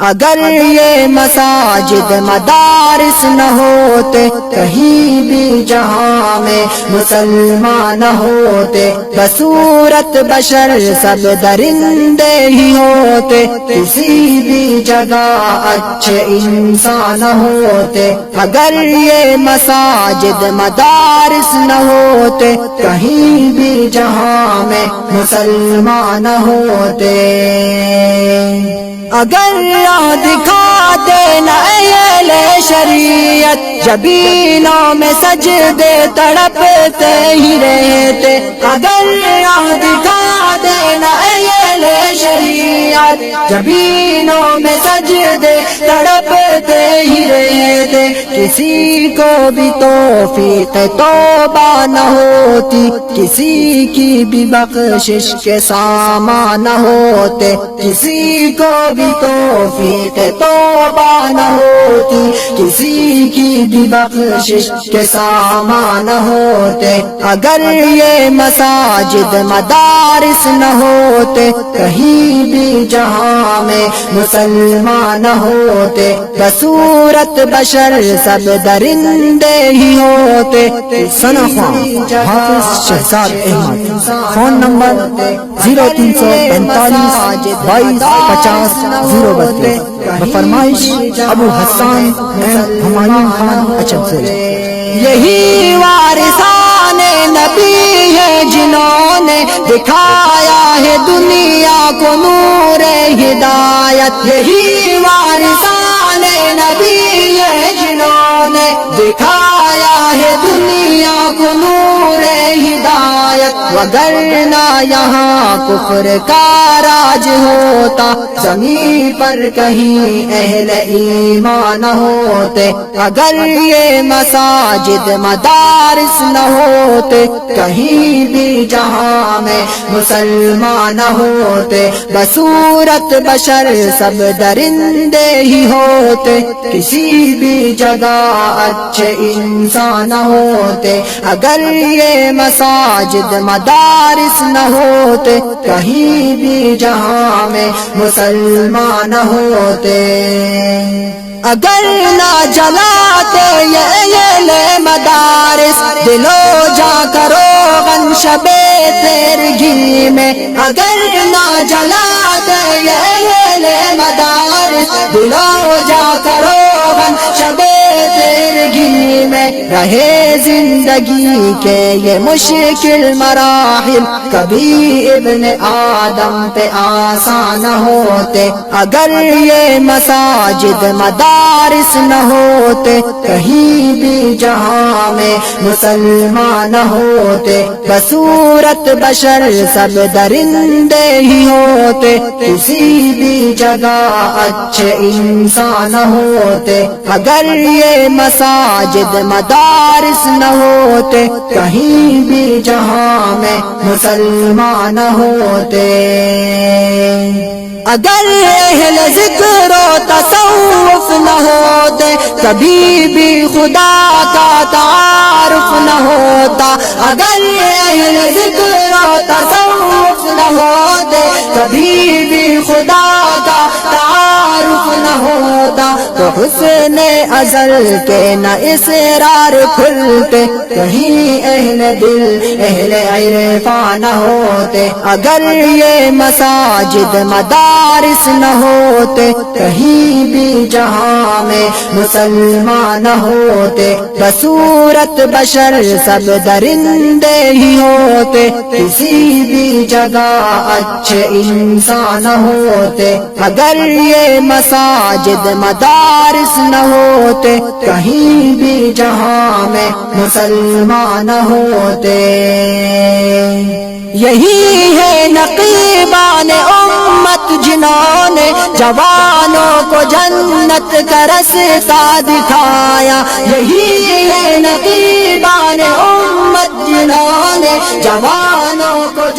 اگر یہ مساجد مدارس نہ ہوتے کہیں بھی جہاں میں مسلمان نہ ہوتے، بصورت بشر سب درندے ہی ہوتے، کسی بھی جگہ اچھے انسان نہ ہوتے۔ اگر یہ مساجد مدارس نہ ہوتے کہیں بھی جہاں میں مسلمان نہ ہوتے۔ اگر دکھا دینا اہل شریعت جبینوں میں سجدے تڑپتے ہی رہتے، اگر دکھا دینا اہل شریعت جبینوں میں سجدے تڑپتے ہی رہتے، کسی کو بھی توفیق توبہ نہ ہوتی، کسی کی بھی بخشش کے سامان نہ ہوتے، کسی کو بھی توفیق توبہ نہ ہوتی، کسی کی بھی بخشش کے سامان نہ ہوتے۔ اگر یہ مساجد مدارس نہ ہوتے کہیں بھی جہاں میں مسلمان نہ ہوتے، بصورت بشر سب درندے ہی ہوتے۔ ثنا خان حافظ شہزاد احمد، فون نمبر 0345 2250 032، بفرمائش ابو حسان ہمایوں خان اچم سے۔ یہی وارثان نبی ہے جنہوں نے دکھایا ہے دنیا کو نور ہدایت، یہی وارثان نبی ہے جنہوں نے دکھایا ہے دنیا کو نور ہدایت، وگرنہ یہاں کفر کا راج ہوتا، زمین پر کہیں اہل ایمان نہ ہوتے۔ اگر یہ مساجد مدارس نہ ہوتے کہیں بھی جہاں میں مسلمان نہ ہوتے، بصورت بشر سب درندے ہی ہوتے، کسی بھی جگہ اچھے انسان نہ ہوتے۔ اگر یہ مساجد مدارس نہ ہوتے کہیں بھی جہاں میں مسلمان نہ ہوتے۔ اگر نہ جلاتے یہ مدارس دل و جا کرو غن شب تیرگی میں، اگر نہ جلاتے یہ مدارس دل و جا کرو غن شب تیرگی میں، رہے زندگی کے یہ مشکل مراحل کبھی ابن آدم پہ آسان ہوتے۔ اگر یہ مساجد مدارس نہ ہوتے کہیں بھی جہاں میں مسلمان نہ ہوتے، بصورت بشر سب درندے ہی ہوتے، کسی بھی جگہ اچھے انسان نہ ہوتے۔ اگر یہ مساجد مدارس نہ ہوتے کہیں بھی جہاں میں مسلمان نہ ہوتے۔ اگر اہل ذکر و تصوف نہ ہوتے کبھی بھی خدا کا تعارف نہ ہوتا، اگر اہل ذکر و تصوف نہ ہوتے کبھی بھی خدا کا تعارف نہ ہوتا، تو حسن ازل کے نہ اسرار کھلتے، کہیں اہل دل اہل عرفان نہ ہوتے۔ اگر یہ مساجد مدارس نہ ہوتے کہیں بھی جہاں میں مسلمان نہ ہوتے، بصورت بشر سب درندے ہی ہوتے، کسی بھی جگہ اچھے انسان نہ ہوتے۔ اگر یہ مساجد مدارس نہ ہوتے کہیں بھی جہاں میں مسلمان نہ ہوتے۔ یہی ہے نقیبان امت جنہوں نے جوانوں کو جنت کا رستہ دکھایا، یہی ہے نقیبان امت جنہوں نے جوانوں کو